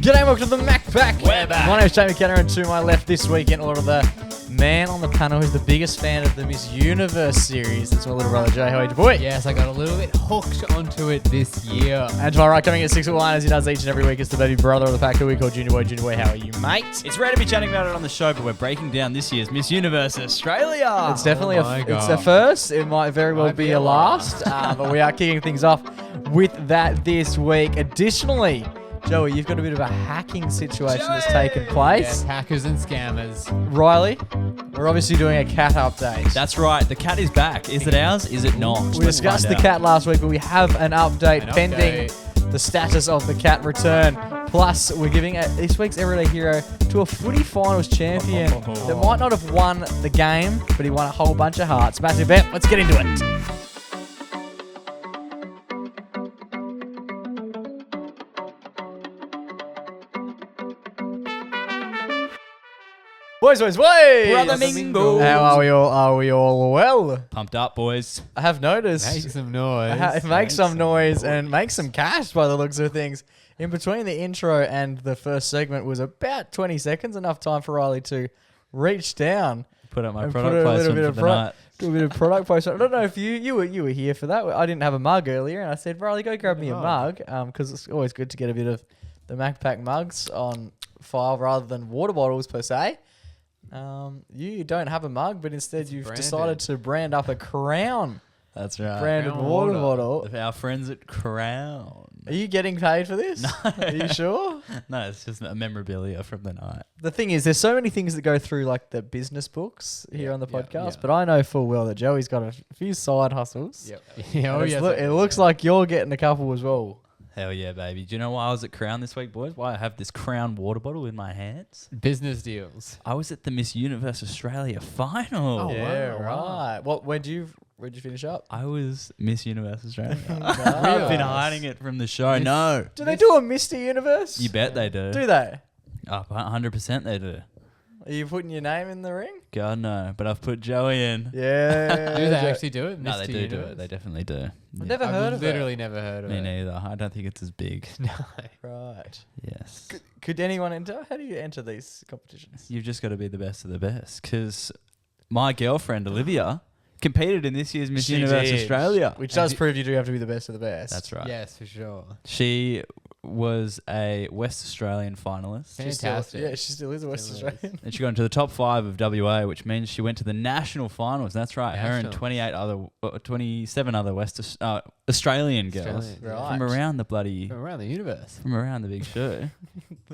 G'day, welcome to the MacPack. We're back. My name is Jamie Kenner, and to my left this week in order the man on the panel who's the biggest fan of the Miss Universe series. It's my little brother Jay. How are you, boy? Yes, I got a little bit hooked onto it this year. And to my right, coming at 6'1", as he does each and every week, is the baby brother of the pack who we call Junior Boy. Junior Boy, how are you, mate? It's rare to be chatting about it on the show, but we're breaking down this year's Miss Universe Australia. It's definitely my it's God. a first. It might very well Might be be a a last, but we are kicking things off with that this week. Additionally, Joey, you've got a bit of a hacking situation that's taken place. Yes, hackers and scammers. Riley, we're obviously doing a cat update. That's right. The cat is back. Is it ours? Is it not? We discussed the cat last week, but we have an update pending the status of the cat return. Plus, we're giving this week's Everyday Hero to a footy finals champion that might not have won the game, but he won a whole bunch of hearts. Massive bet. Let's get into it. Boys, Brother Mingo. How are we all? Are we all well? Pumped up, boys. I have noticed. Make some noise. Make some noise and make some cash by the looks of things. In between the intro and the first segment was about 20 seconds, enough time for Riley to reach down Put up my and product put a little placement bit for of the night. do a bit of product placement. I don't know if you were here for that. I didn't have a mug earlier, and I said, Riley, go grab me a mug, because it's always good to get a bit of the MacPack mugs on file rather than water bottles per se. You don't have a mug, but instead you've branded. decided to brand up a Crown That's right. branded Crown water water. bottle. Our friends at Crown. Are you getting paid for this? No. Are you sure? No, it's just a memorabilia from the night. The thing is, there's so many things that go through like the business books here on the yeah, podcast, yeah. but I know full well that Joey's got a few side hustles. Yep. And Oh, yes. it looks like you're getting a couple as well. Hell yeah, baby. Do you know why I was at Crown this week, boys? Why I have this Crown water bottle in my hands? Business deals. I was at the Miss Universe Australia final. Oh, Yeah, wow. right. Where'd you finish up? I was Miss Universe Australia. Nice. I've been hiding it from the show. No. Do they do a Mr. Universe? You bet they do. Do they? Oh, 100% they do. Are you putting your name in the ring? God, no. But I've put Joey in. Yeah. Do they actually do it? No, they Mr. do Universe? it. They definitely do. I've never heard of it. literally never heard of Me it. neither. I don't think it's as big. No. Right. Yes. Could anyone enter? How do you enter these competitions? You've just got to be the best of the best. Because my girlfriend, Olivia, competed in this year's Miss She Universe did. Australia. Which does prove you do have to be the best of the best. That's right. Yes, for sure. She was a West Australian finalist. She's still- Fantastic. yeah, she still is a West Still is. Australian. And she got into the top 5 of WA, which means she went to the national finals. That's right. Her and National. 27 other Australian girls Australian, Right. from around the bloody, From around the universe. from around the big show.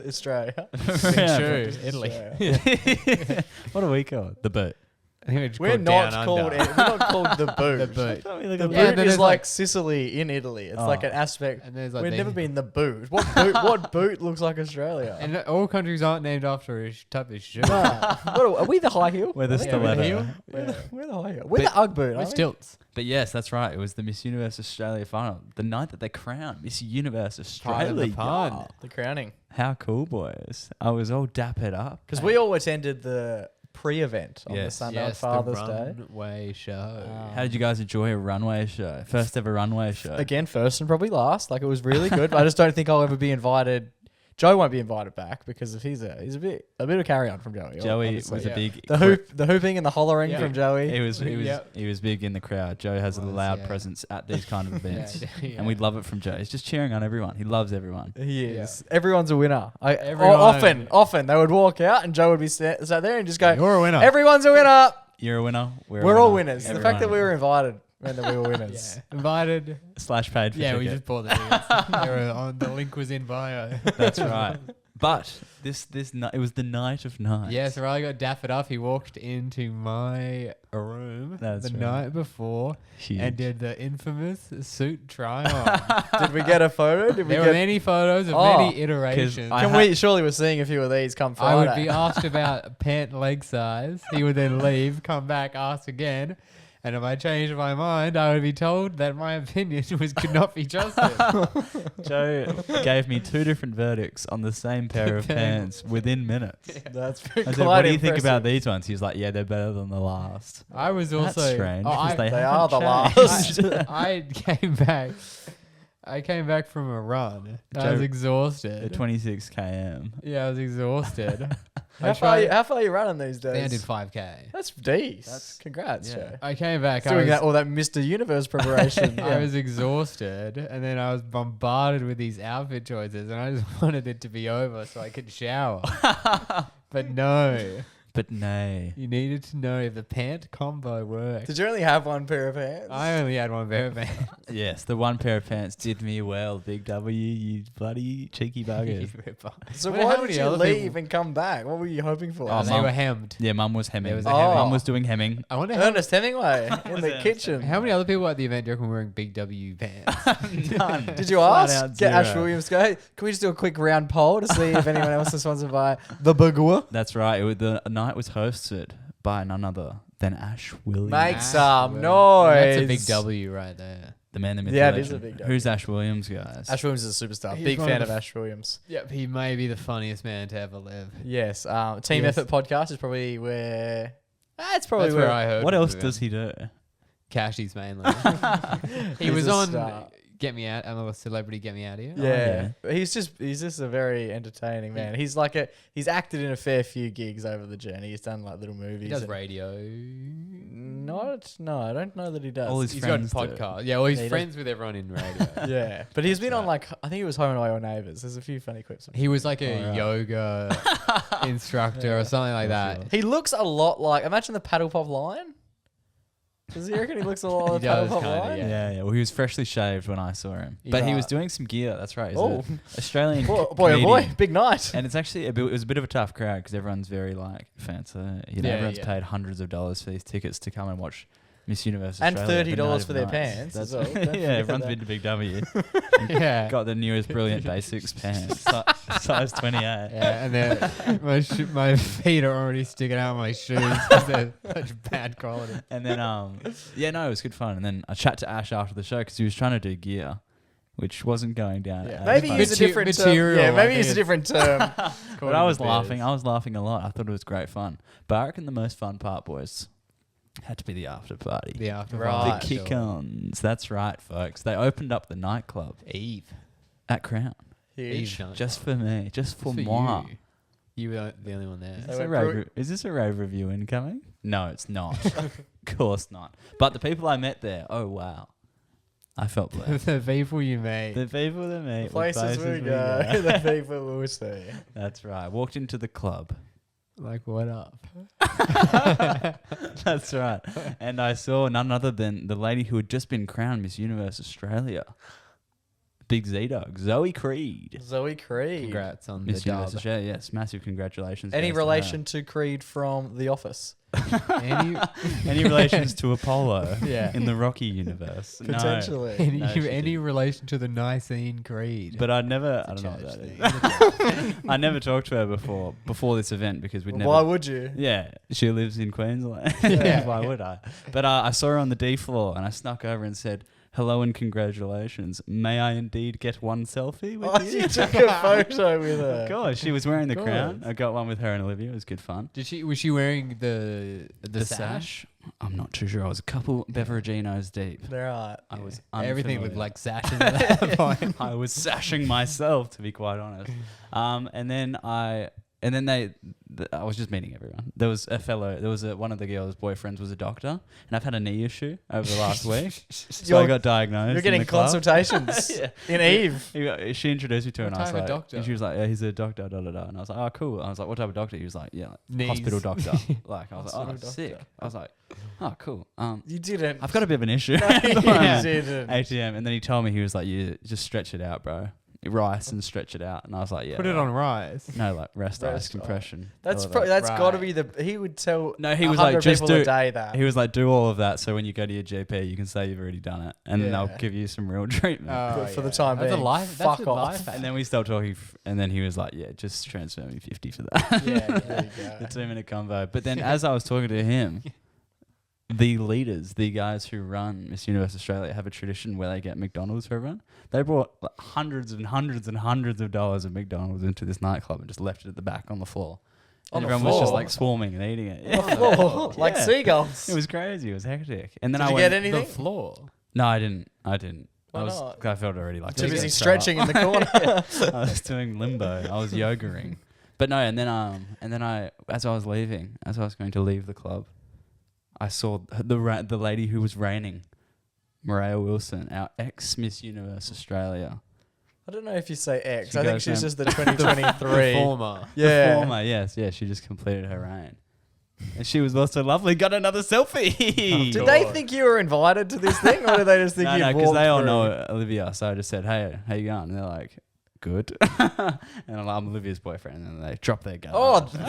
Australia. True. Italy. Australia. What are we called? The boot. I think it's We're called not Down called Under. we're not called the boot. The boot. The Yeah, boot and then is there's like like- Sicily in Italy. It's Oh. like an aspect. And there's like We've the- never been the boot. What boot looks like Australia? And all countries aren't named after a type of shoe. Are we the high heel? We're the I think stiletto. heel. We're the high heel. We're the Ugg boot. Which aren't we? tilts. But yes, that's right. It was the Miss Universe Australia final. The night that they crowned Miss Universe Part of the Australia. fun. The crowning. How cool, boys. I was all dappered up. Because we all attended the pre-event on the Yes. Sunday on Yes, Father's the Day. runway show. How did you guys enjoy a runway show? First ever runway show. Again, first and probably last. Like, it was really good. But I just don't think I'll ever be invited. Joe won't be invited back because of he's a bit of carry on from Joey. Joey obviously. was a Yeah. big the hooping and the hollering Yeah. from Joey. He was Yep. he was big in the crowd. Joe has a Was, loud yeah. presence at these kind of events. Yeah. And we'd love it from Joe. He's just cheering on everyone. He loves everyone. He is. Everyone's a winner. Everyone. Often they would walk out and Joe would be sat there and just go, You're a winner. "Everyone's a winner. You're a winner. We're all winners." The fact Everyone. that we were invited meant that we were winners. Yeah. Invited. / paid for Yeah, we ticket. just bought the tickets. They were on, the link was in bio. That's right. But it was the night of nights. Yeah, so Riley got daffed up. He walked into my room That's the right. night before Huge. and did the infamous suit try on. Did we get a photo? Did we There were get? many photos of Oh, many iterations. I Can we? Surely we're seeing a few of these come I Friday. would be asked about pant leg size. He would then leave, come back, ask again. And if I changed my mind, I would be told that my opinion could not be trusted. Joe gave me 2 different verdicts on the same pair of pants within minutes. That's I said, "What do you think about these ones?" He was like, "Yeah, they're better than the last." I was also That's strange. Oh, because I- they They are haven't the changed. last. I came back I came back from a run. I was Joe- exhausted. 26 km. Yeah, I was exhausted. How far are you running these days? I did 5K. That's decent. Congrats, yeah. Joe. I came back. Doing all that Mr. Universe preparation. I was exhausted, and then I was bombarded with these outfit choices, and I just wanted it to be over so I could shower. But no, But nay. you needed to know if the pant combo worked. Did you only have one pair of pants? I only had one pair of pants. Yes, the one pair of pants did me well. Big W, you bloody cheeky buggers. So Wonder why how did many you other leave people- and come back? What were you hoping for? Oh, They Mum. were hemmed. Yeah, Mum was hemming. There was a hemming. Mum was doing hemming. I wonder how, Ernest Hemingway in the Ernest kitchen. how many other people at the event do you reckon were wearing big W pants? None. Did you Flat ask? out Get Ash zero. Williams to go, hey, can we just do a quick round poll to see if anyone else is sponsored by the Burger? That's right. The night was hosted by none other than Ash Williams. Make Ah, some well, noise. That's a big W right there. The man, the myth, Yeah, the it is a legend. big W. Who's Ash Williams, guys? Ash Williams is a superstar. He's Big one fan of of the Ash Williams. Yep, he may be the funniest man to ever live. Yes. Team Yes. Effort podcast is probably where. It's probably That's where where I heard. What of else him. does he do? Cashies mainly. He He's was a on star. Get Me Out. I'm a Celebrity Get Me Out Here. Yeah, yeah. he's just a very entertaining man. He's he's acted in a fair few gigs over the journey. He's done like little movies. He does radio. No, I don't know that he does. All his He's got a friends do. podcast. Yeah, well, he's Yeah, he friends with everyone in radio. yeah, but he's been on right. I think it was Home and Away or Neighbours. There's a few funny clips. He was like a Oh, right. yoga instructor Yeah. or something like that. Sure. He looks a lot like. Imagine the Paddle Pop line. Does he reckon he looks a lot like He the Paddle does Pop kinda, line? yeah. Yeah. Well, he was freshly shaved when I saw him, He's but he was right. doing some gear. That's right. He's Oh. a Australian Boy, oh comedian. boy, big night. And it's actually it was a bit of a tough crowd because everyone's very like fancy. You know, Yeah, everyone's yeah. paid hundreds of dollars for these tickets to come and watch Miss Universe And Australia. $30 the night for of their nights. pants That's as well. Don't yeah, forget everyone's that. been to Big W. Yeah. Got the newest Brilliant Basics pants, size 28. Yeah, and then my feet are already sticking out of my shoes because they're such bad quality. And then yeah, no, it was good fun. And then I chat to Ash after the show because he was trying to do gear, which wasn't going down. Yeah. as Maybe fast. use a different term. material, Yeah, I maybe think use a it's- different term. But I was laughing. I was laughing a lot. I thought it was great fun. But I reckon the most fun part, boys, had to be the after party. The after Right. The kick-ons. That's right, folks. They opened up the nightclub Eve. at Crown Huge. just for me, just for For moi. you. You were the only one there. Is They this, went is this a rave review incoming? No, it's not. Of course not. But the people I met there, oh wow, I felt blessed. The people you made. The people that meet, The places we go, the people we see. That's right. Walked into the club. Like, what up? That's right. And I saw none other than the lady who had just been crowned Miss Universe Australia. Big Z-Dog, Zoe Creed. Zoe Creed. Congrats on Miss the Universe dub. Australia, yes. Massive congratulations. Any goes to her. relation to Creed from The Office? Any, Any relations to Apollo Yeah. in the Rocky universe? No. Potentially. any, No, she any didn't. relation to the Nicene Creed? But I don't know what that is. I never talked to her before this event because we'd never. Why would you? Yeah, she lives in Queensland. Yeah. Why would I? But I saw her on the D floor and I snuck over and said, "Hello and congratulations. May I indeed get one selfie with Oh, you?" you took a photo with her. Of course, she was wearing the Of crown. course. I got one with her and Olivia. It was good fun. Was she wearing the sash? I'm not too sure. I was a couple beveraginos deep. They're right. I was Everything with unfamiliar. like sashes at that point. I was sashing myself, to be quite honest. And then I was just meeting everyone. There was one of the girls' boyfriends was a doctor, and I've had a knee issue over the last week. So I got diagnosed. You're in getting the club. consultations Yeah. in Eve. She introduced me to her, What and I was type of like, doctor? and she was like, "Yeah, he's a doctor." Da, da, da. And I was like, "Oh, cool." I was like, "What type of doctor?" He was like, "Yeah, like Knees. hospital doctor." Like I was like, "Oh, Hospital sick." doctor. I was like, "Oh, cool." You didn't. I've got a bit of an issue. No, at the you moment. didn't. ATM, and then he told me he was like, "You just stretch it out, bro. Rice and stretch it out." And I was like, "Yeah." Put it right." on rise. No, like rest ice Rest, compression. That's elevate. that's got to Right. be the. He would tell. No, he was like, 100 just people a do- day that. He was like, "Do all of that, so when you go to your GP, you can say you've already done it, and then they'll Yeah. give you some real treatment." For the time That's being. a life. That's Fuck a off. life hack. And then we stopped talking, and then he was like, "Yeah, just transfer me 50 for that." Yeah, there you go. The 2-minute convo. But then as I was talking to him, the leaders, the guys who run Miss Universe Australia, have a tradition where they get McDonald's for everyone. They brought like hundreds and hundreds and hundreds of dollars of McDonald's into this nightclub and just left it at the back on the floor. On And the everyone was just floor? like swarming and eating it. On the floor, like Yeah. seagulls. It was crazy. It was hectic. And then Did I you went, get anything? The floor. No, I didn't. Why not? I felt already like Too this busy was gonna stretching in the corner. I was doing limbo. I was yogaing. But no, and then as I was going to leave the club, I saw the lady who was reigning, Maria Wilson, our ex Miss Universe Australia. I don't know if you say X. She I think goes she's down- just the 2023. Former. Yeah. Former, yes, she just completed her reign. And she was also lovely. Got another selfie. Did they think you were invited to this thing, or did they just think you No, walked because they all through? know Olivia. So I just said, "Hey, how you going?" And they're like, "Good." And I'm Olivia's boyfriend, and they drop their gun. Oh, the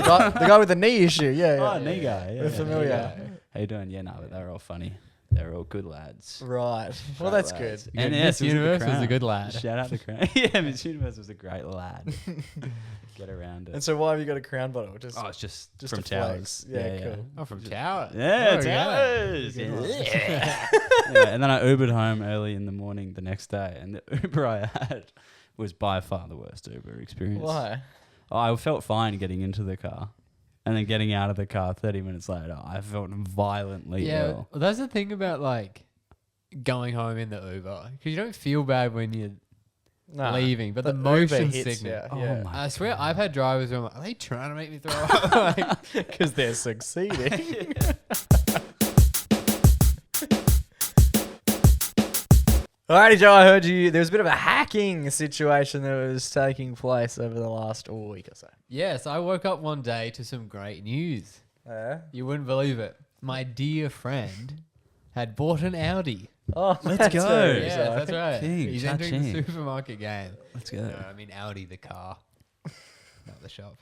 guy with the knee issue. Yeah. oh, knee guy. Yeah, We're familiar. yeah. How you doing? Yeah, no, but they're all funny. They're all good lads. Right. Well, Great that's lads. good. And Miss yes, it was Universe the was a crown. good lad. Shout out to Crown. Yeah, Miss Universe was a great lad. Get around it. And so why have you got a crown bottle? Just, Oh, it's just just from to flex. Towers. Yeah, cool. Oh, from Tower. Yeah, Oh, Towers. Good Yeah. Yeah, and then I Ubered home early in the morning the next day, and the Uber I had was by far the worst Uber experience. Why? Oh, I felt fine getting into the car, and then getting out of the car 30 minutes later, I felt violently Yeah, ill. well, that's the thing about like going home in the Uber because you don't feel bad when you're Nah. leaving, but the Uber motion hits sickness. ya, Oh yeah. my I swear, God. I've had drivers where I'm like, are they trying to make me throw up? Because they're succeeding. Alrighty, Joe, I heard there was a bit of a hacking situation that was taking place over the last week or so. Yes, I woke up one day to some great news. Yeah. You wouldn't believe it. My dear friend had bought an Audi. Oh, Let's that's go. very Yeah, exciting. that's right. King, He's entering the cha-ching. supermarket game. Let's go. No, I mean Audi, the car. Not the shop.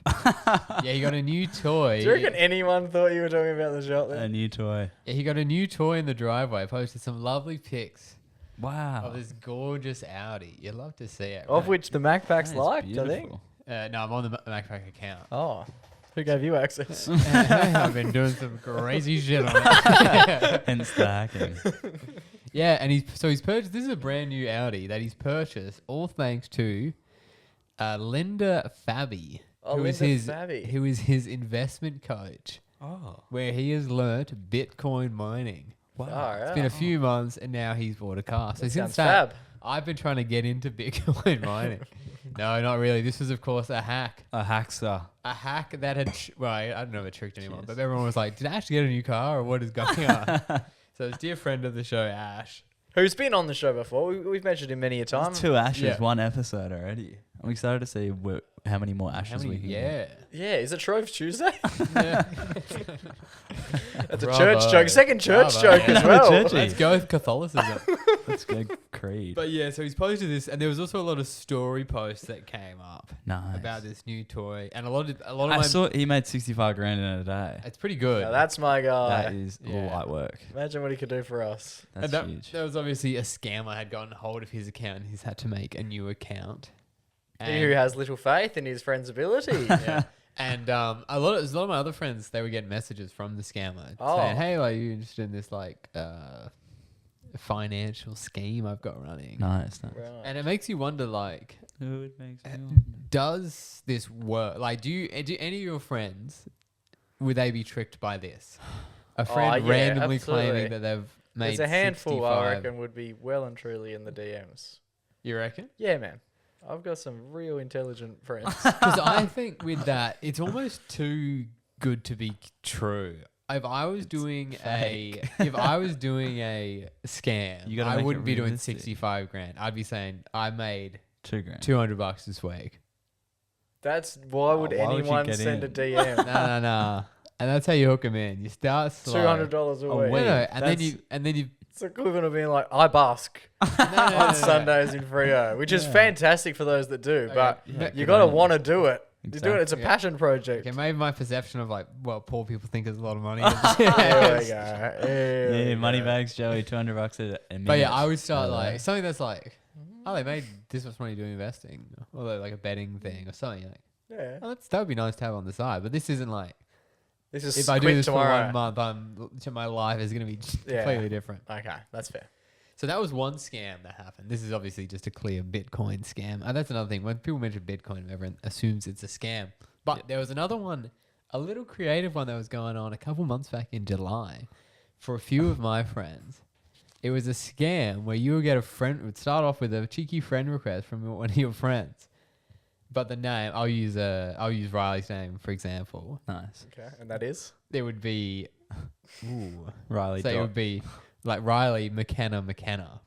Yeah, he got a new toy. Do you reckon anyone thought you were talking about the shop A there? new toy. Yeah, he got a new toy in the driveway. Posted some lovely pics Wow. of this gorgeous Audi. You'd love to see it. Of right? which the MacPack's That is liked, I think. beautiful. No, I'm on the MacPack account. Oh, who gave you access? I've been doing some crazy shit on it. Hence the hacking. Yeah, and he's purchased. This is a brand new Audi that he's purchased, all thanks to Linda Fabi, Oh, who is Linda Fabi. who is his investment coach, Oh. where he has learnt Bitcoin mining. Wow. It's been a few months, and now he's bought a car. So That since sounds that, fab. I've been trying to get into Bitcoin mining. No, not really. This was, of course, a hack. A hackster. A hack that had, well, I don't know if it tricked anyone, Cheers. but everyone was like, did Ash get a new car or what is going on? So this dear friend of the show, Ash. Who's been on the show before? We've mentioned him many a time. Two Ashes, yeah. one episode already. I'm excited to see how many more How Ashes many? we can get. Yeah. Yeah, is it Trove Tuesday? Yeah. That's a Bravo. church joke. Second church Bravo. joke Yeah. as well. Churchy. Let's go with Catholicism. Let's go Creed. But yeah, so he's posted this, and there was also a lot of story posts that came up Nice. about this new toy, and a lot of I my. saw he made 65 grand in a day. It's pretty good. Now that's my guy. That is Yeah. light work. Imagine what he could do for us. That's and that, huge. there was obviously a scammer had gotten hold of his account, and he's had to make a new account. He who has little faith in his friend's ability. Yeah. And a lot of my other friends, they were getting messages from the scammer Oh. saying, "Hey, are you interested in this like financial scheme I've got running?" Nice. Right. And it makes you wonder, like, It makes me does this work? Like, do any of your friends would they be tricked by this? A friend yeah, randomly absolutely. claiming that they've made There's a handful 65. I reckon would be well and truly in the DMs. You reckon? Yeah, man. I've got some real intelligent friends. Because I think with that, it's almost too good to be true. If I was doing a scam, You gotta I make it wouldn't be doing realistic. 65 grand. I'd be saying I made $2 grand. $200 this week. That's why would why would you anyone get send a in? DM? No. And that's how you hook them in. You start slow. $200 a week. No, and then That's- you. It's equivalent of being like, I busk on Sundays in Frio, which is fantastic for those that do. But yeah, you good got to on you. want to do it. You do it. It's a Exactly. passion project. Okay, maybe my perception of like what poor people think is a lot of money. There we go. There we Yeah, money go. bags, Joey, $200 a minute. But yeah, I would start So, like something that's like, oh, they made this much money doing investing, or like a betting thing or something. Like, Yeah. oh, that would be nice to have on the side. But this isn't like This is if I do quick this tomorrow. for 1 month, my life is going to be Yeah. completely different. Okay, that's fair. So that was one scam that happened. This is obviously just a clear Bitcoin scam. And that's another thing. When people mention Bitcoin, everyone assumes it's a scam. But there was another one, a little creative one that was going on a couple months back in July for a few of my friends. It was a scam where you would get a friend. It would start off with a cheeky friend request from one of your friends, but the name I'll use Riley's name for example. Nice. Okay, and that is? It would be, Riley. so it would be like Riley McKenna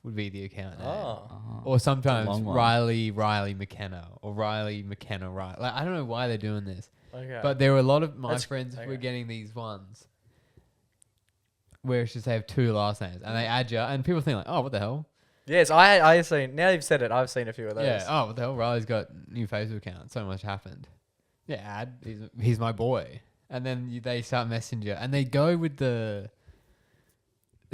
would be the account name. Oh. Or sometimes long one. Riley McKenna or Riley McKenna Riley. Like I don't know why they're doing this, Okay. but there were a lot of my That's- friends who were okay. getting these ones where it's just they have two last names and they add you, and people think like, oh, what the hell? Yes, I've seen, now you've said it, I've seen a few of those. Yeah. Oh, what the hell? Riley's got new Facebook account. So much happened. Yeah, add. He's my boy. And then they start Messenger, and they go with they're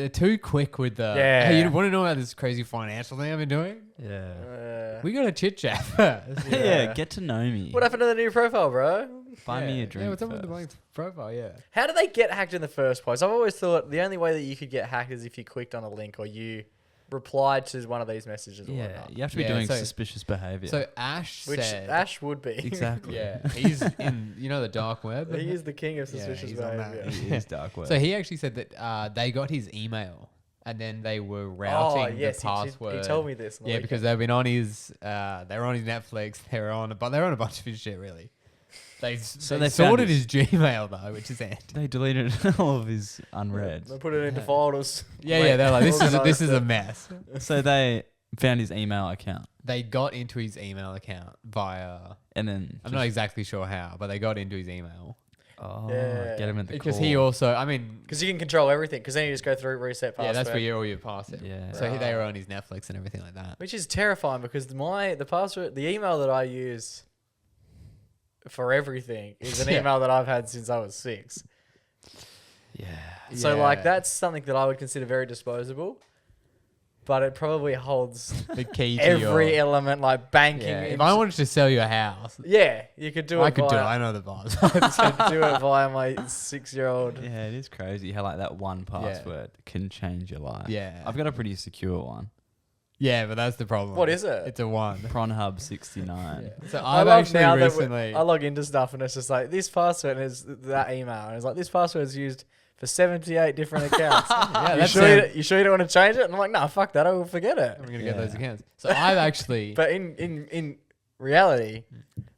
too quick with the. Yeah. Hey, you want to know about this crazy financial thing I've been doing? Yeah. We got to chit chat first. Yeah. Get to know me. What happened to the new profile, bro? Buy me a drink. Yeah, what's up with the first. blank profile? Yeah. How did they get hacked in the first place? I've always thought the only way that you could get hacked is if you clicked on a link or you replied to one of these messages or Yeah, whatnot. you have to be Yeah, doing so- suspicious behavior. So Ash Which said. Ash would be. exactly. Yeah, he's in the dark web. He is the king of Yeah, suspicious he's on that. behavior. It is dark web. So he actually said that they got his email and then they were routing yes, the password. He told me this. on the Yeah, weekend. because they've been on his, they were on his Netflix. They're on a bunch of his shit. Really, they they sorted found his Gmail though, which is it. they deleted all of his unread. They put it into folders. Yeah, they're like this Organised is a it. mess. So they found his email account They got into his email account via. and then I'm not exactly sure how, but they got into his email get him at the because core. he also. I mean, Because you can control everything. Because then you just go through reset password. yeah, that's where all your password. Yeah. So they were on his Netflix and everything like that. Which is terrifying because the password, the email that I use for everything is an Yeah. email that I've had since I was 6. Yeah. So Yeah. like that's something that I would consider very disposable, but it probably holds The key to every your. element like banking. Yeah, if I wanted to sell you a house, yeah, you could do it. I could do it. via, I know the password. could do it via my 6-year-old. Yeah, it is crazy how like that one password can change your life. Yeah. I've got a pretty secure one. Yeah, but that's the problem. What is it? It's a 1. Pronhub 69. So I I've love actually now that recently. I log into stuff and it's just like this password is that email and it's like this password is used for 78 different accounts. yeah, you that's sure it. you sure you don't want to change it? And I'm like, no, fuck that. I will forget it. I'm gonna get those Yeah. accounts. So I've actually. But in reality,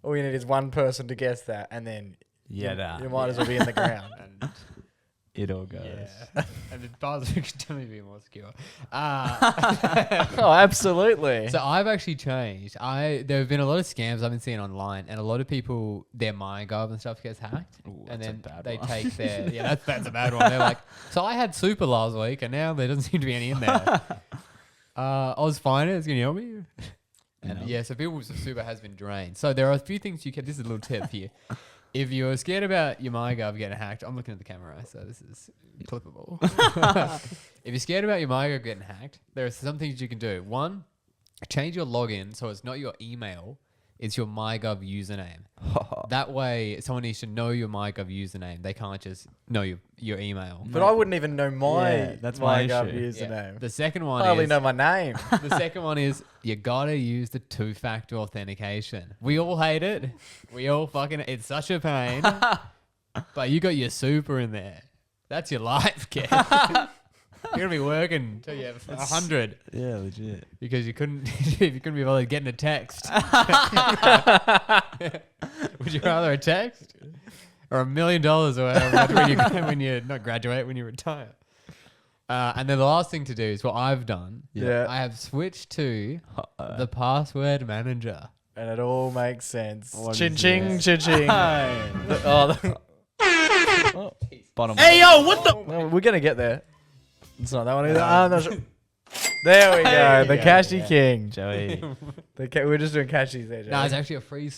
all you need is one person to guess that, and then Yeah, you might as well be in the ground. and, it all goes. yeah, and the password could definitely be more secure. Oh, absolutely. So I've actually changed. There have been a lot of scams I've been seeing online, and a lot of people their MyGov and stuff gets hacked, Ooh, and that's a then bad they one. take their that's a bad one. They're like, so I had super last week, and now there doesn't seem to be any in there. Oz Finance, can you help me? And No. yeah, so people's super has been drained. So there are a few things you can. This is a little tip here. If you're scared about your MyGov getting hacked, I'm looking at the camera, so this is clippable. If you're scared about your MyGov getting hacked, there are some things you can do. One, change your login so it's not your email, it's your MyGov username. That way, someone needs to know your MyGov username. They can't just know your email. But I wouldn't even know my Yeah, that's my MyGov issue. Yeah. username. The second I one hardly is know my name. the second one is you gotta use the 2-factor authentication. We all hate it. We all fucking. It's such a pain. But you got your super in there. That's your life, kid. You're gonna be working till you have 100 Yeah, legit. because you couldn't be bothered getting a text. Would you rather a text or $1 million or whatever when you not graduate, when you retire? And then the last thing to do is what I've done. Yeah. I have switched to the password manager. And it all makes sense. What Chin is ching, this? chin ching. Bottom. Hey yo, what the? No, we're gonna get there. It's not that one either. I'm not sure. There we go. There The you go, Cashy yeah. King. Joey. We're just doing Cashies there, Joe. No, it's actually a free.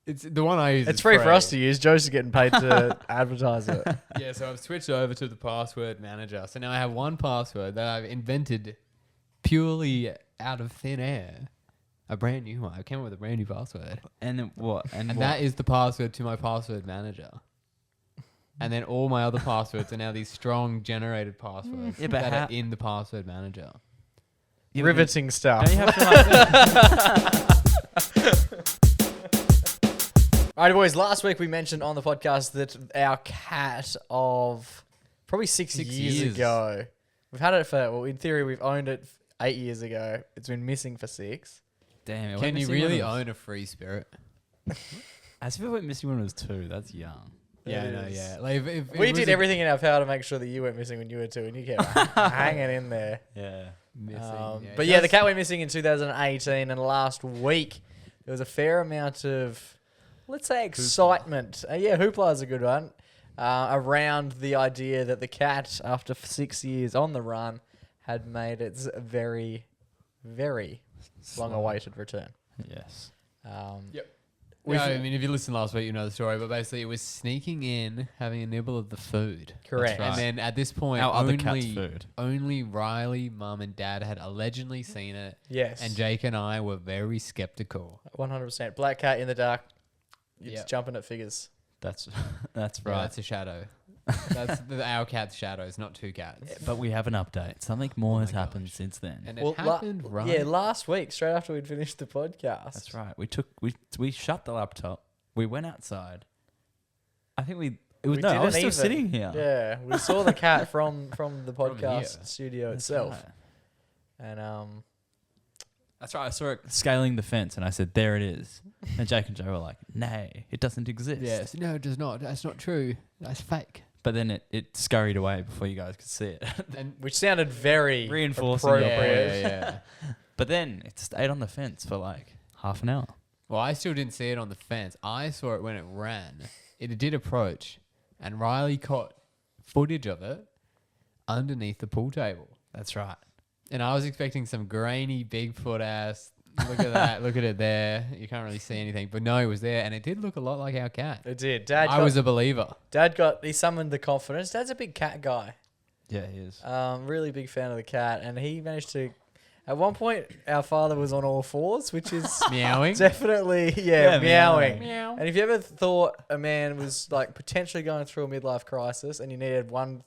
It's the one I use. It's is free for us to use. Joe's just getting paid to advertise it. Yeah, so I've switched over to the password manager. So now I have one password that I've invented purely out of thin air. A brand new one. I came up with a brand new password. And then what? And what? that is the password to my password manager. And then all my other passwords are now these strong generated passwords Yeah, but that how- are in the password manager. Yeah, but Riveting stuff. Don't you have to like, Alright, boys. Last week we mentioned on the podcast that our cat of probably 6 years years. ago We've had it for, well, in theory, we've owned it 8 years ago. It's been missing for 6. Damn. Can you really own a free spirit? As if it went missing when it was 2. That's young. Yeah, I know, yeah. Like if it We was did a- everything in our power to make sure that you went missing when you were 2, and you kept hanging in there. Yeah. missing. But yeah, the cat went missing in 2018, and last week there was a fair amount of, let's say, excitement. Hoopla is a good one. Around the idea that the cat, after 6 years on the run, had made its very, very long-awaited return. Yes. Yep. Yeah, I mean, if you listened last week, you know the story. But basically, it was sneaking in, having a nibble of the food. Correct. That's right. And then at this point, Our other only, cat's food. only Riley, Mum, and Dad had allegedly seen it. Yes. And Jake and I were very skeptical. 100%. Black cat in the dark. It's Yep. jumping at figures. That's Yeah, right. that's a shadow. That's our cat's shadows, not 2 cats. But we have an update. Something more has my happened gosh. since then. And it happened right. Yeah, last week, straight after we'd finished the podcast. That's right. We shut the laptop. We went outside. I think I was didn't still even. sitting here. Yeah, we saw the cat from the podcast here. studio That's itself. right. And That's right. I saw it scaling the fence, and I said, "There it is." And Jake and Joe were like, "Nay, it doesn't exist." Yes. No, it does not. That's not true. That's fake. But then it scurried away before you guys could see it. And which sounded very Reinforcing your appropriate. yeah. But then it stayed on the fence for like half an hour. Well, I still didn't see it on the fence. I saw it when it ran. It did approach, and Riley caught footage of it underneath the pool table. That's right. And I was expecting some grainy Bigfoot ass. Look at that. Look at it there. You can't really see anything. But no, it was there. And it did look a lot like our cat. It did. I was a believer. He summoned the confidence. Dad's a big cat guy. Yeah, he is. Really big fan of the cat. And he managed to, at one point, our father was on all fours, which is Meowing. definitely, Yeah, meowing. Meow. And if you ever thought a man was like potentially going through a midlife crisis and you needed one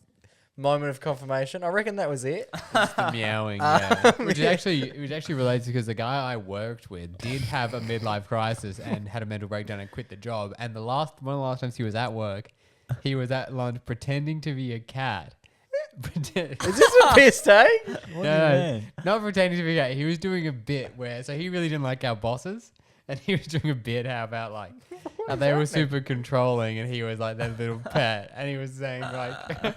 moment of confirmation, I reckon that was it. It's the meowing, yeah. Which actually relates because the guy I worked with did have a midlife crisis and had a mental breakdown and quit the job. And one of the last times he was at work, he was at lunch pretending to be a cat. Is this a piss take? No, not pretending to be a cat. He was doing a bit where, so he really didn't like our bosses. And he was doing a bit how about like, how they were super controlling and he was like their little pet. And he was saying like...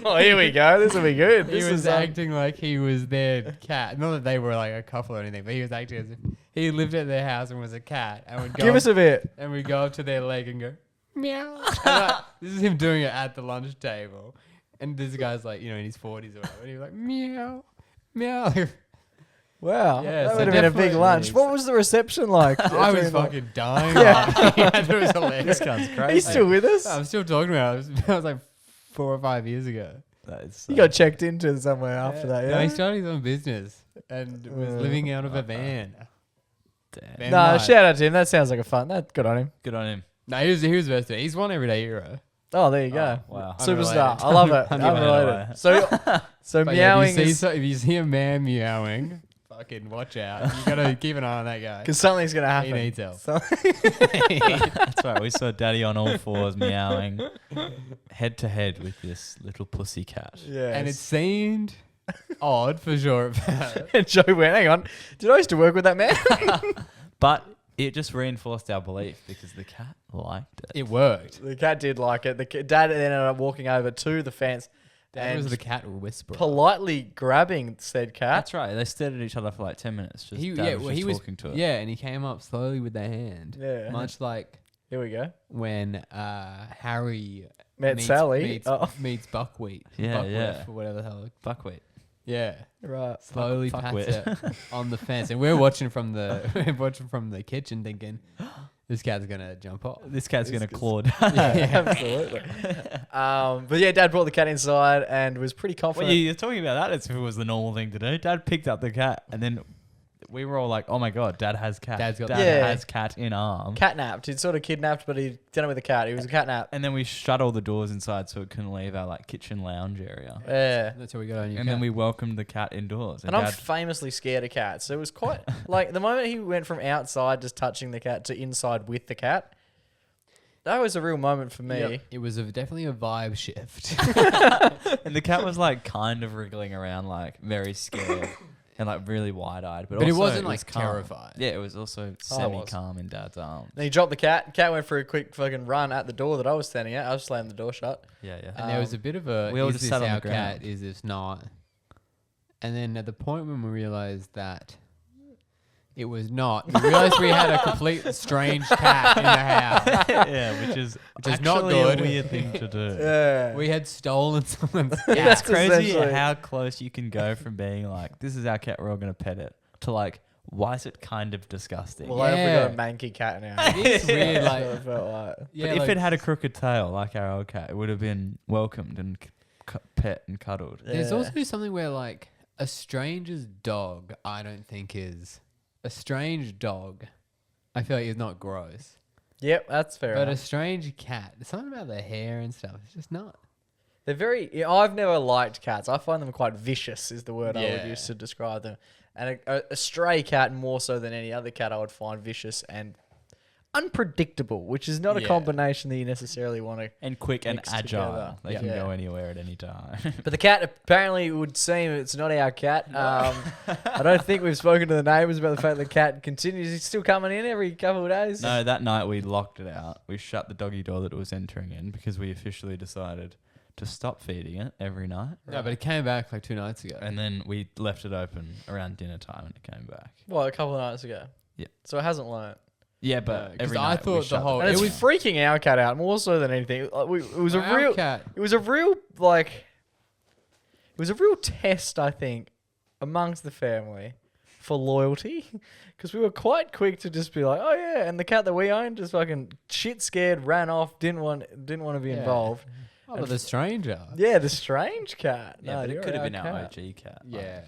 Oh, here we go. This will be good. He was acting like he was their cat. Not that they were like a couple or anything, but he was acting as if he lived at their house and was a cat. And would go Give us a bit. and we go up to their leg and go, meow. This is him doing it at the lunch table. And this guy's like, in his 40s or whatever. And he was like, meow, meow. Wow. Yeah, that so would have been a big definitely lunch. is. What was the reception like? I was fucking dying. Yeah. Yeah, it was hilarious. This guy's crazy. He's still with us? I'm still talking about it. That was like 4 or 5 years ago. That is You got checked into somewhere after that, No, yeah? he started his own business and was living out of a van. Damn. Van No, life. shout out to him. That sounds like a fun. Good on him. Good on him. No, he was best. He's won everyday hero. Oh, there you go. Oh, wow. Superstar. Unrelated. I love it. Unrelated. Unrelated. So But yeah, meowing if you see a man meowing, fucking watch out. You gotta keep an eye on that guy. because something's going to happen. He needs help. That's right. We saw Daddy on all fours meowing head to head with this little pussy cat. Yeah. And it seemed odd for sure. And Joe went, hang on. Did I used to work with that man? But it just reinforced our belief because the cat liked it. It worked. The cat did like it. Dad then ended up walking over to the fence That and was the cat whisperer. politely grabbing said cat. That's right. They stared at each other for like 10 minutes. Just Dad was just talking to it. Yeah, and he came up slowly with their hand. Yeah. Much like Here we go. when Harry Met meets, Sally. meets Buckwheat. Yeah, Buckwheat yeah. or whatever the hell. Buckwheat. Yeah. Right. Slowly Fuck pats wit. it on the fence. And we're watching from the kitchen thinking, this cat's gonna jump off. This cat's going to This- Claude. Absolutely. But yeah, Dad brought the cat inside and was pretty Well, confident. you're talking about that as if it was the normal thing to do. Dad picked up the cat and then we were all like, oh my God, Dad has cat. Dad's got- Dad Yeah. has cat in arm. Catnapped. He'd sort of kidnapped, but he'd done it with a cat. He was a catnap. And then we shut all the doors inside so it couldn't leave our like kitchen lounge area. Yeah. That's how we got on your And then we welcomed the cat indoors. And I'm Dad, famously scared of cats. So it was quite like the moment he went from outside just touching the cat to inside with the cat. That was a real moment for me. Yep. It was definitely a vibe shift. And the cat was like kind of wriggling around, like very scared and like really wide-eyed. But But it also wasn't, was like, calm. terrified. Yeah, it was also semi-calm in Dad's arms. Then he dropped the cat. Cat went for a quick fucking run at the door that I was standing at. I was slamming the door shut. Yeah, yeah. And there was a bit of a, we all is just this sat on our the cat, ground. is this not? And then at the point when we realised that it was not, we realised we had a complete strange cat in the house. Yeah, which is not actually good. a weird thing to do. Yeah. We had stolen someone's It's cat. crazy essentially- how close you can go from being like, this is our cat, we're all going to pet it, to like, why is it kind of disgusting? Well, I Yeah. hope we got a manky cat now. It is weird, like, That's what it felt like. yeah, but if like, it had a crooked tail like our old cat, it would have been welcomed and pet and cuddled. there's Yeah. also something where like a stranger's dog, I don't think is a strange dog. I feel like is not gross, Yep, that's fair but a enough. strange cat. There's something about their hair and stuff. It's just not. They're very... Yeah, I've never liked cats. I find them quite vicious is the word I would Yeah. use to describe them. And a stray cat, more so than any other cat, I would find vicious and unpredictable, which is not a Yeah. combination that you necessarily want to... And quick and Mixed agile. together. They Yeah. can Yeah. go anywhere at any time. But the cat apparently would seem it's not our cat. I don't think we've spoken to the neighbours about the fact the cat continues. He's still coming in every couple of days. No, that night we locked it out. We shut the doggy door that it was entering in because we officially decided to stop feeding it every night. No, but it came back like 2 nights ago. And then we left it open around dinner time and it came back. Well, a couple of nights ago. Yeah. So it hasn't learnt. Yeah, No, but 'cause every I night thought we the shut whole- And it it's was- freaking our cat out more so than anything. It was a Our real... cat. It was a real, like... It was a real test, I think, amongst the family for loyalty. Because we were quite quick to just be like, oh, yeah. And the cat that we owned just fucking shit scared, ran off, didn't want to be Yeah. involved. Oh, but the stranger. Yeah, the strange cat. Yeah, No, but it you're could have our been our cat. OG cat. Like- Yeah.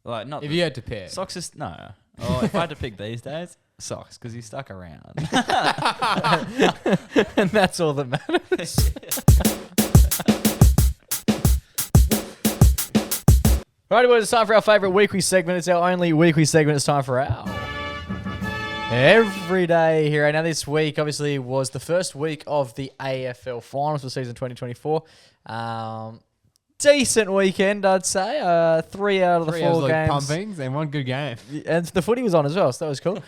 Like, not If the- you had to pick. Socks is no. Oh, if I had to pick these days, Socks, because he stuck around. And that's all that matters. Righty, boys, it's time for our favourite weekly segment. It's our only weekly segment. It's time for our Everyday Hero. Now, this week, obviously, was the first week of the AFL Finals for season 2024. Decent weekend, I'd say. 3 out of the 3 4 absolute games. pumpings and one good game. And the footy was on as well, so that was cool.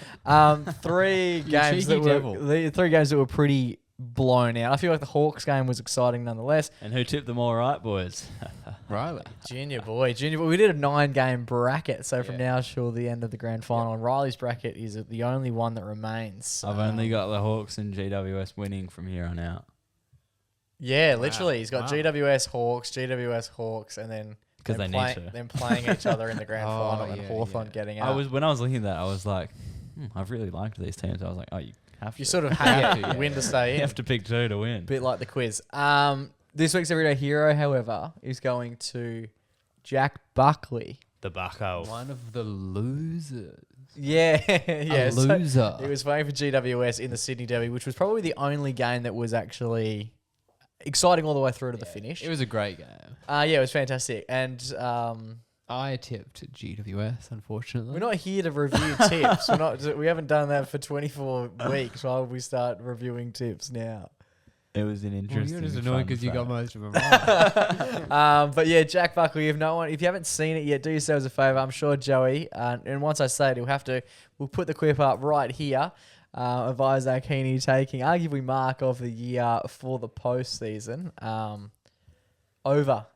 3 games that cheeky devil. were the 3 games that were pretty blown out. I feel like the Hawks game was exciting nonetheless. And who tipped them all right, boys? Riley. Junior boy. We did a 9-game bracket, so from Yeah. now till the end of the grand final. And Riley's bracket is the only one that remains. I've only got the Hawks and GWS winning from here on out. Yeah, Wow. literally. He's got Wow. GWS Hawks, and then 'Cause them they need play- to. them playing each other in the grand Oh, final and yeah, Hawthorn yeah. getting out. When I was looking at that, I was like, I've really liked these teams. I was like, oh, you have to. You sort of have Yeah, to win yeah. to stay You in. have to pick 2 to win. Bit like the quiz. This week's Everyday Hero, however, is going to Jack Buckley. The Bucko. One of the losers. Yeah, yeah. A so loser. he was playing for GWS in the Sydney Derby, which was probably the only game that was actually exciting all the way through to the finish. It was a great game. Yeah, it was fantastic. And I tipped GWS, unfortunately. we're not here to review tips. We haven't done that for 24 weeks. Why would we start reviewing tips now? It was an Well, interesting. you're just annoyed because you got fact. most of them right. But yeah, Jack Buckley. If you haven't seen it yet, do yourselves a favour. I'm sure Joey, and once I say it, we'll put the clip up right here of Isaac Heaney taking arguably mark of the year for the postseason over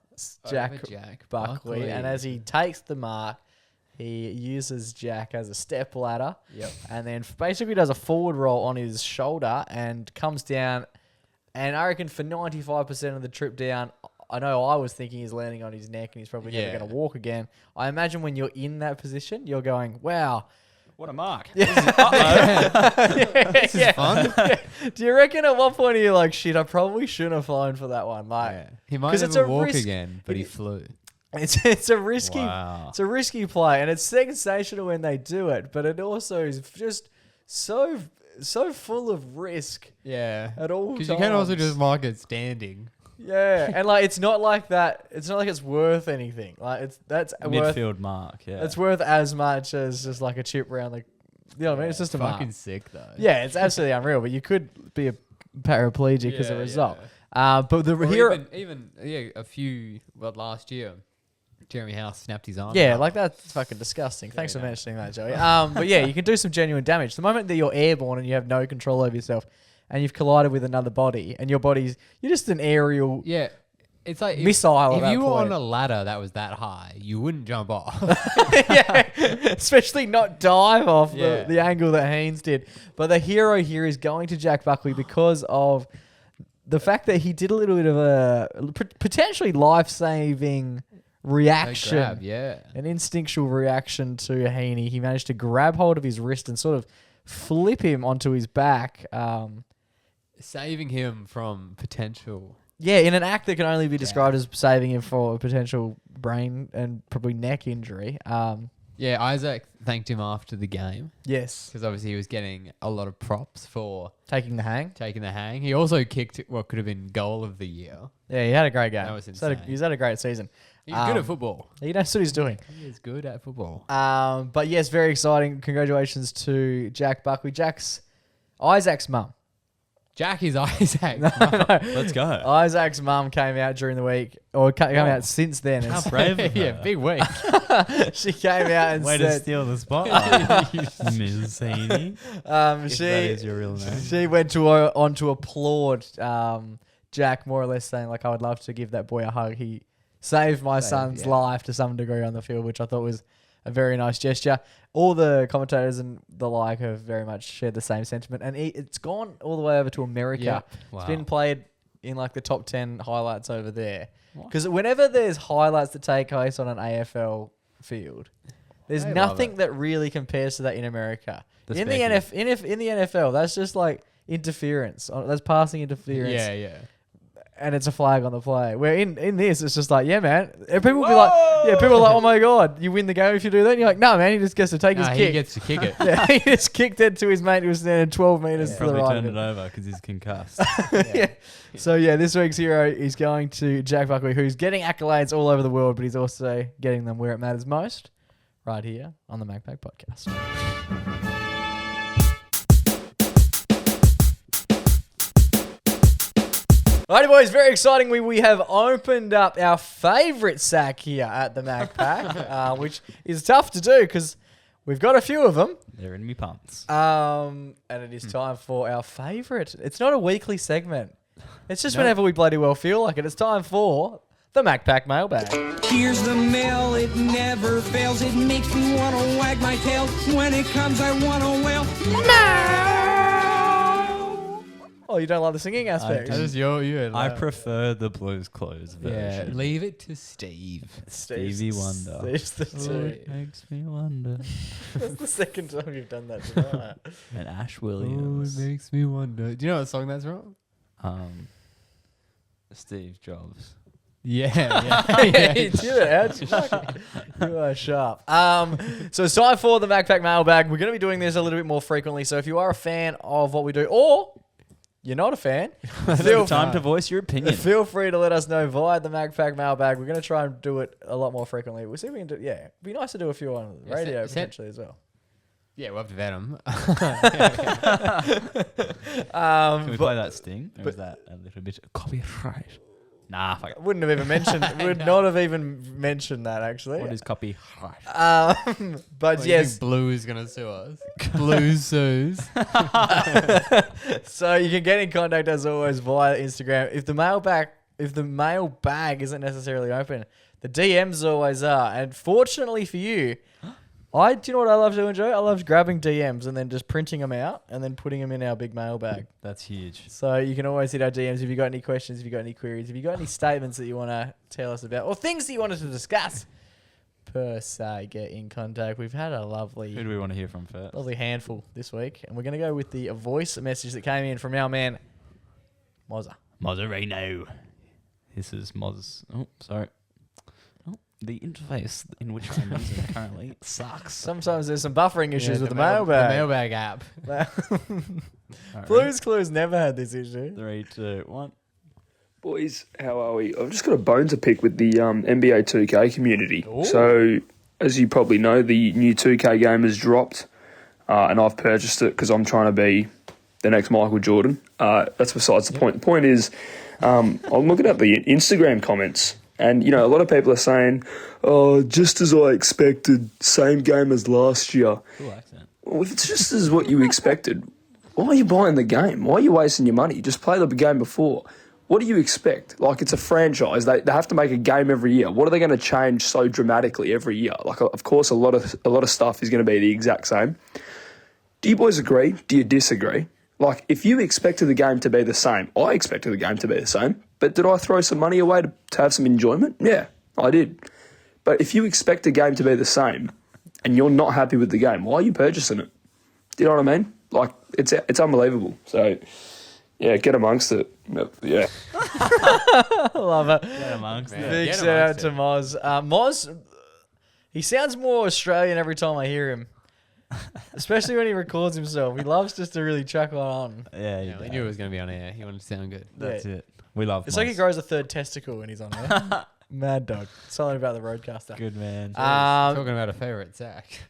Jack Buckley. And as he takes the mark, he uses Jack as a step ladder. Yep. And then basically does a forward roll on his shoulder and comes down. And I reckon for 95% of the trip down, I know I was thinking he's landing on his neck and he's probably never Yeah. going to walk again. I imagine when you're in that position, you're going, wow. What a mark. This is fun. Do you reckon at one point you're like, shit, I probably shouldn't have flown for that one? Like, Yeah. He might 'cause it's never a walk risk- again, but he flew. it's a risky Wow. it's a risky play, and it's sensational when they do it, but it also is just so full of risk Yeah. at all times. Because you can also just mark it standing. Yeah, and like it's not like that. It's not like it's worth anything. Like that's worth Midfield mark, yeah. it's worth as much as just like a chip round the. You know what I mean? It's just a mark. Fucking sick, though. Yeah, it's absolutely unreal. But you could be a paraplegic as a result. But the Or hero, even last year, Jeremy House snapped his arm. yeah, out. like that's fucking disgusting. Thanks for mentioning that, Joey. But yeah, you can do some genuine damage. The moment that you're airborne and you have no control over yourself, and you've collided with another body, and you're just an aerial Yeah. It's like missile. If at you that were point. on a ladder that was that high, you wouldn't jump off. Yeah, especially not dive off Yeah. the angle that Haynes did. But the hero here is going to Jack Buckley because of the fact that he did a little bit of a potentially life-saving reaction, an instinctual reaction to Heaney. He managed to grab hold of his wrist and sort of flip him onto his back. Saving him from potential. Yeah, in an act that can only be described as saving him for a potential brain and probably neck injury. Yeah, Isaac thanked him after the game Yes. because obviously he was getting a lot of props for Taking the hang. He also kicked what could have been goal of the year. Yeah, he had a great game. That was He's had a- insane. he's had a great season. He's good at football. He knows what he's doing. He is good at football. But yes, very exciting. Congratulations to Jack Buckley. Isaac's mum. Jack is Isaac. Let's go. Isaac's mum came out during the week, or came out since then. How And brave of her. Yeah, big week. she came out and Way to said, steal the spotlight, Ms. Haney. If that is your real name. she went on to applaud Jack, more or less saying, like, I would love to give that boy a hug. He saved my son's life to some degree on the field, which I thought was a very nice gesture. All the commentators and the like have very much shared the same sentiment. And it's gone all the way over to America. Yeah. It's been played in like the top 10 highlights over there. Because whenever there's highlights that take place on an AFL field, there's They love nothing it. that really compares to that in America. The In the, specky. in the NFL, that's just like interference. That's passing interference. Yeah. And it's a flag on the play. Where in this, it's just like, yeah, man. And people will be like, people are like, oh my God, you win the game if you do that. And you're like, no, man, he just gets to take his He kick. gets to kick it. Yeah, he just kicked it to his mate who was standing 12 metres to the Probably right. turned of it him. over because he's concussed. Yeah. So, yeah, this week's hero is going to Jack Buckley, who's getting accolades all over the world, but he's also getting them where it matters most, right here on the MacPack Podcast. Alrighty, boys, very exciting. We have opened up our favourite sack here at the MacPack, which is tough to do because we've got a few of them. They're in me pants. And it is time for our favourite. It's not a weekly segment. It's just whenever we bloody well feel like it. It's time for the MacPack Mailbag. Here's the mail, it never fails. It makes me want to wag my tail. When it comes, I want to wail. Oh, you don't like the singing aspect? That is you. I prefer the Blues Clues Yeah, version. leave it to Steve. Stevie Wonder. Steve's the Oh, two. it makes me wonder. That's the second time you've done that tonight. And Ash Oh, Williams. it makes me wonder. Do you know what song that's from? Steve Jobs. Yeah. Yeah, you did it. How'd you fucking- You are sharp. So it's time for the MacPack Mailbag. We're going to be doing this a little bit more frequently. So if you are a fan of what we do, or you're not a fan, Feel time to voice your opinion. feel free to let us know via the MacPack Mailbag. We're going to try and do it a lot more frequently. We'll see if we can do. Yeah, it'd be nice to do a few on the radio potentially as well. Yeah, we'll have to vet him. Can we play that Sting? Or is that a little bit copyright? Nah, fuck it. Wouldn't have even mentioned. Would not have even mentioned that actually. What is copyright? But yes, Blue is going to sue us. Blue sues. so you can get in contact as always via Instagram. If the mailbag isn't necessarily open, the DMs always are. And fortunately for you, do you know what I love doing, Joe? I love grabbing DMs and then just printing them out and then putting them in our big mailbag. That's huge. So you can always hit our DMs if you got any questions, if you got any queries, if you got any statements that you want to tell us about, or things that you wanted to discuss. Per se, get in contact. We've had a Who lovely do we want to hear from first? handful this week, and we're going to go with the voice message that came in from our man Mozza. Mozzarino. This is Moz. Oh, sorry. Oh, the interface in which I'm using currently sucks. Sometimes there's some buffering issues with the The mailbag. mailbag app. Alright, Blues Clues never had this issue. 3, 2, 1. Boys, how are we? I've just got a bone to pick with the NBA 2K community. So, as you probably know, the new 2K game has dropped, and I've purchased it because I'm trying to be the next Michael Jordan. That's besides the point. The point is, I'm looking at the Instagram comments, and a lot of people are saying, "Oh, just as I expected, same game as last year." Cool accent. Well, if it's just as what you expected, why are you buying the game? Why are you wasting your money? Just play the game before. What do you expect? Like, it's a franchise. They have to make a game every year. What are they going to change so dramatically every year? Like, of course, a lot of stuff is going to be the exact same. Do you boys agree? Do you disagree? Like, if you expected the game to be the same, I expected the game to be the same. But did I throw some money away to have some enjoyment? Yeah, I did. But if you expect a game to be the same and you're not happy with the game, why are you purchasing it? Do you know what I mean? Like, it's unbelievable. So, yeah, get amongst it. Yeah. I love it. Get amongst it. Big Get shout out amongst to it. Moz. Moz, he sounds more Australian every time I hear him. Especially when he records himself. He loves just to really chuckle on. Yeah, Yeah, I knew it was going to be on air. He wanted to sound good. That's Yeah. it. We love It's like he Moz. grows a third testicle when he's on there. Mad dog. Something about the roadcaster. Good man. Talking about a favourite, Zach.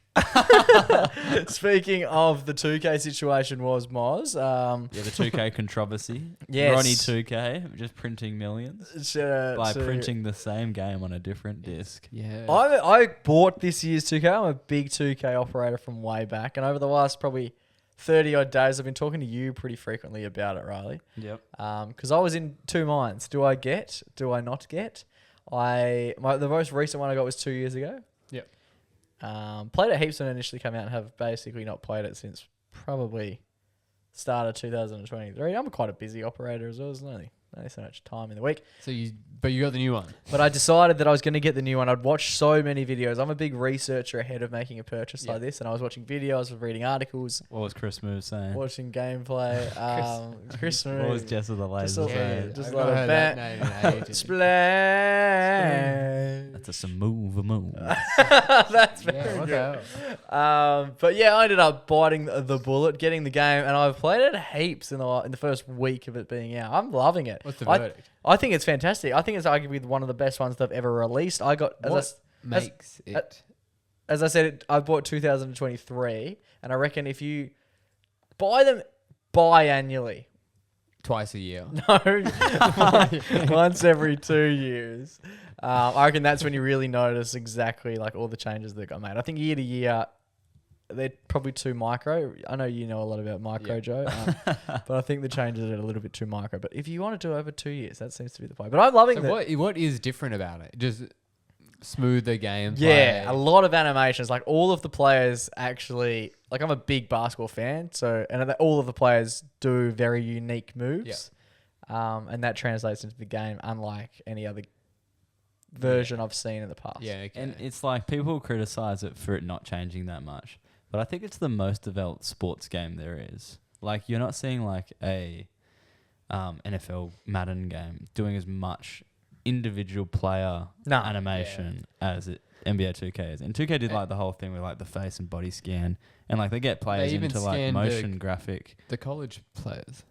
Speaking of the 2K situation was Moz. Yeah, the 2K controversy. Yes. Ronnie 2K just printing millions Shout out by to- printing the same game on a different disc. Yeah. I bought this year's 2K. I'm a big 2K operator from way back. And over the last probably 30 odd days, I've been talking to you pretty frequently about it, Riley. Yep. Because I was in two minds. Do I get? Do I not get? The most recent one I got was 2 years ago. Yep. Played it heaps when it initially came out and have basically not played it since probably start of 2023. I'm quite a busy operator as well. There's only so much time in the week. But you got the new one. But I decided that I was going to get the new one. I'd watched so many videos. I'm a big researcher ahead of making a purchase like this. And I was watching videos, I was reading articles, What was Chris Moose saying? watching gameplay. Chris What was Jess of the Laser all- saying? just I've a lot not of heard that name in ages. Splash. That's a smooth move. That's very Yeah, what good. the hell? But yeah, I ended up biting the bullet, getting the game, and I've played it heaps in the first week of it being out. I'm loving it. What's the verdict? I think it's fantastic. I think it's arguably one of the best ones they've ever released. I got What makes it? as I said, I bought 2023, and I reckon if you buy them biannually, Twice a year. no, once every 2 years, I reckon that's when you really notice exactly like all the changes that got made. I think year to year, they're probably too micro. I know you know a lot about micro, Yeah. Joe, but I think the changes are a little bit too micro. But if you want to do over 2 years, that seems to be the play. But I'm loving So that. what is different about it? Just smoother gameplay. Yeah, a lot of animations. Like all of the players actually, like I'm a big basketball fan, so all of the players do very unique moves, and that translates into the game, unlike any other version I've seen in the past. Yeah, okay. And it's like people criticize it for it not changing that much. But I think it's the most developed sports game there is. Like, you're not seeing like a NFL Madden game doing as much individual player animation as NBA 2K is. And 2K did like the whole thing with like the face and body scan. And like they get players even into like scanned motion graphic. the college players.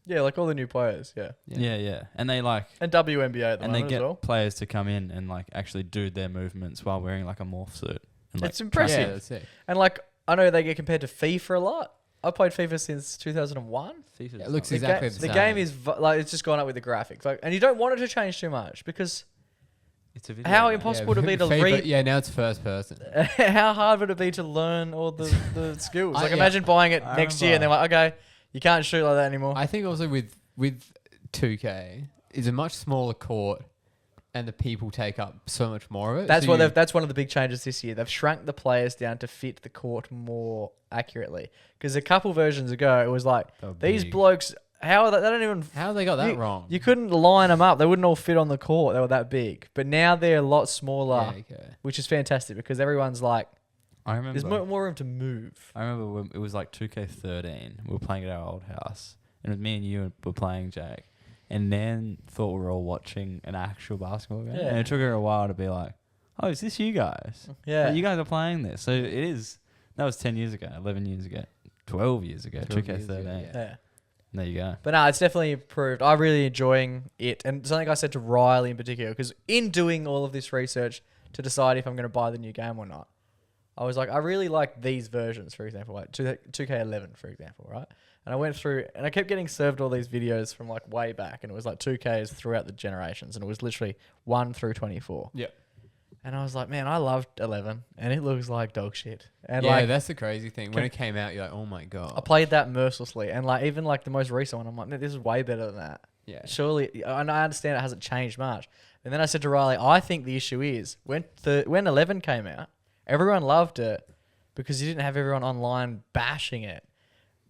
Yeah, like all the new players, yeah. Yeah. And they like... And WNBA at the And they moment get as well. players to come in and like actually do their movements while wearing like a morph suit. And, like, It's impressive. Yeah, that's it. And like, I know they get compared to FIFA a lot. I played FIFA since 2001. FIFA's It looks not- exactly the The same. game is like it's just gone up with the graphics, like, and you don't want it to change too much because It's a video how game. impossible would it be to FIFA, read? Yeah, now it's first person. How hard would it be to learn all the skills? Like, Yeah. imagine buying it I next year and they're like, okay, you can't shoot like that anymore. I think also with 2K is a much smaller court, and the people take up so much more of it. That's So what you- that's one of the big changes this year. They've shrunk the players down to fit the court more accurately. Because a couple versions ago, it was like They were these big. blokes. How are they don't even. How they got that you, wrong? You couldn't line them up. They wouldn't all fit on the court. They were that big. But now they're a lot smaller, Yeah, okay. which is fantastic because everyone's like, I remember. there's more room to move. I remember when it was like 2K13. We were playing at our old house, and it was me and you were playing Jake. And Nan thought we were all watching an actual basketball game. Yeah. And it took her a while to be like, "Oh, is this you guys? Yeah. Like, you guys are playing this." So it is. That was 10 years ago, 11 years ago, 12 years ago, 12 2K13. years ago, Yeah. There you go. But no, it's definitely improved. I'm really enjoying it. And something I said to Riley in particular, because in doing all of this research to decide if I'm going to buy the new game or not, I was like, I really like these versions, for example, like 2K11, for example, right? And I went through, and I kept getting served all these videos from like way back, and it was like 2Ks throughout the generations, and it was literally 1 through 24. Yep. And I was like, man, I loved 11, and it looks like dog shit. And Yeah, like, that's the crazy thing. When it came out, you're like, oh my God. I played that mercilessly, and like even like the most recent one, I'm like, man, this is way better than that. Yeah. Surely, and I understand it hasn't changed much. And then I said to Riley, I think the issue is when 11 came out, everyone loved it because you didn't have everyone online bashing it.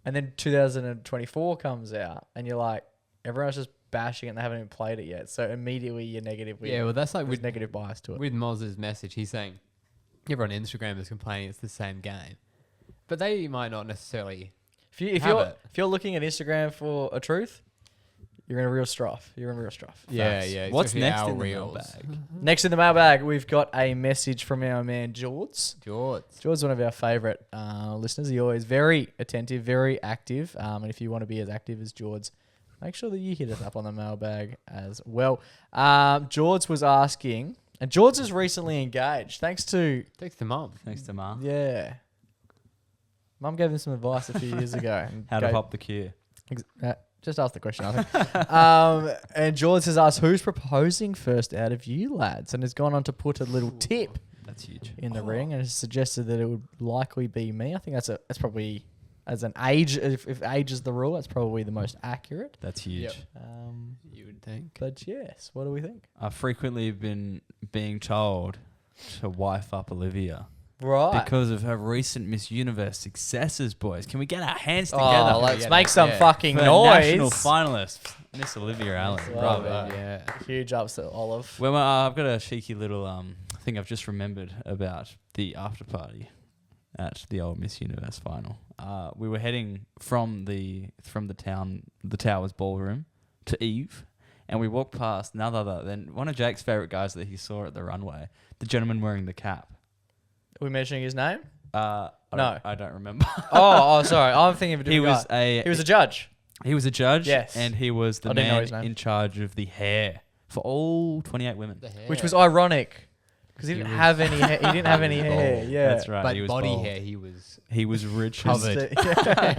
And then 2024 comes out, and you're like, everyone's just bashing it and they haven't even played it yet. So immediately you're negative. Yeah, well, that's like with negative bias to it. With Moz's message, he's saying everyone on Instagram is complaining it's the same game, but they might not necessarily. If you're looking at Instagram for a truth, you're in a real strife. Yeah, yeah. What's especially next our in the reels. mailbag? Next in the mailbag, we've got a message from our man George. George's one of our favourite listeners. He's always very attentive, very active. And if you want to be as active as George, make sure that you hit us up on the mailbag as well. George was asking, and George is recently engaged. Thanks to Mum. Thanks to Mum. Yeah. Mum gave him some advice a few years ago. How to pop the queue. Just ask the question, I think. And George has asked, who's proposing first out of you lads? And has gone on to put a little tip That's huge. in the ring and has suggested that it would likely be me. I think that's probably, as an age, if age is the rule, that's probably the most accurate. That's huge. Yep. You would think. But yes, what do we think? I've frequently been being told to wife up Olivia. Right. Because of her recent Miss Universe successes, boys. Can we get our hands together? Oh, let's make some fucking for noise. national finalist, Miss Olivia Allen. Love Bravo. it. Yeah. Huge upset, Olive. Well, I've got a cheeky little thing I've just remembered about the after party at the old Miss Universe final. We were heading from the Towers ballroom to Eve, and we walked past none other than one of Jake's favorite guys that he saw at the runway, the gentleman wearing the cap. Are we mentioning his name? No, I don't remember. oh, sorry. I'm thinking of a different He was a judge. He was a judge. Yes. And he was the I didn't know man his name. in charge of the hair for all 28 women. Which was ironic because he didn't have any hair. He didn't have any hair. Yeah. That's right. But he was body bald. hair, he was He was rich. covered.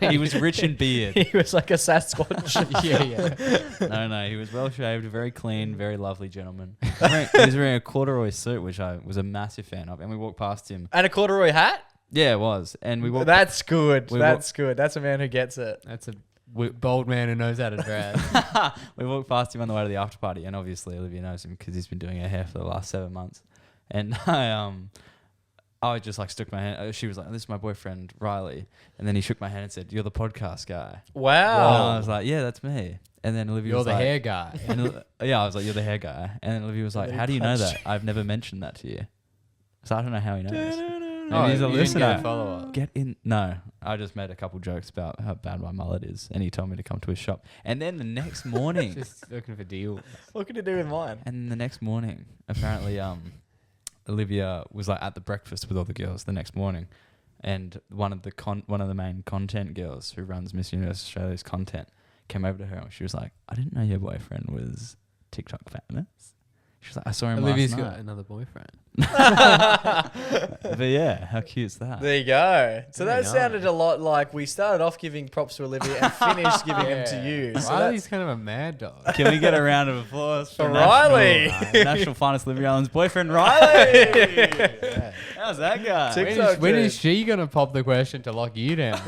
He was rich in beard. He was like a Sasquatch. yeah. No, he was well shaved, very clean, very lovely gentleman. He was wearing a corduroy suit, which I was a massive fan of, and we walked past him. And a corduroy hat? Yeah, it was. And we walked. That's good. we That's good. That's a man who gets it. That's a bold man who knows how to dress. We walked past him on the way to the after party, and obviously Olivia knows him because he's been doing her hair for the last 7 months. And I just like stuck my hand. She was like, "This is my boyfriend Riley," and then he shook my hand and said, "You're the podcast guy." Wow. And I was like, "Yeah, that's me." And then Olivia You're was the like, hair guy. And yeah, I was like, "You're the hair guy." And then Olivia was like, then "How he do you know punched that? I've never mentioned that to you." So I don't know how he knows. Oh, Maybe he's a you didn't get a listener. follow-up. Get in. No, I just made a couple jokes about how bad my mullet is, and he told me to come to his shop. And then the next morning, Just looking for deals. What could it do with mine? and the next morning, apparently, Olivia was like at the breakfast with all the girls the next morning, and one of the main content girls who runs Miss Universe Australia's content came over to her and she was like, "I didn't know your boyfriend was TikTok famous." She was like, "I saw him Olivia's last got night." another boyfriend. But yeah, how cute's that? There you go. So Very that sounded nice. a lot like we started off giving props to Olivia and finished giving them to you. So Riley's that's kind of a mad dog. Can we get a round of applause for For Riley? national finest Olivia Allen's boyfriend, Riley? How's that guy? TikTok When dude. is she going to pop the question to lock you down?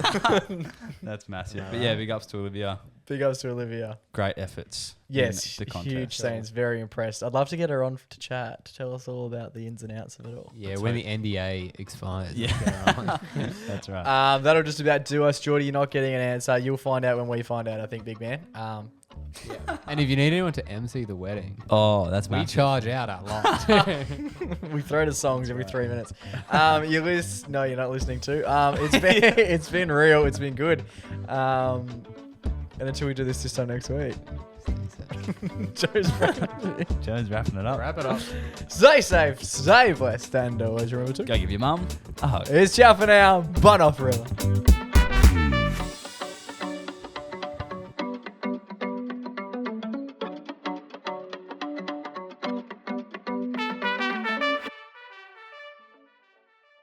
That's massive. But yeah, big ups to Olivia. Big ups to Olivia. Great efforts. Yes, in the contest. huge scenes. Very impressed. I'd love to get her on to chat to tell us all about the ins and outs of it all. Yeah, when the NDA expires. Yeah. That's right. That'll just about do us, Geordie. You're not getting an answer. You'll find out when we find out, I think, big man. And if you need anyone to MC the wedding, Oh, that's we massive. charge out a lot. We throw to songs every 3 minutes. No, you're not listening to. It's been real. It's been good. And until we do this time next week. Joe's wrapping it up. Wrap it up. Stay safe, stay blessed, and always remember to Go give your mum a hug. It's ciao for now. Bun off, forever.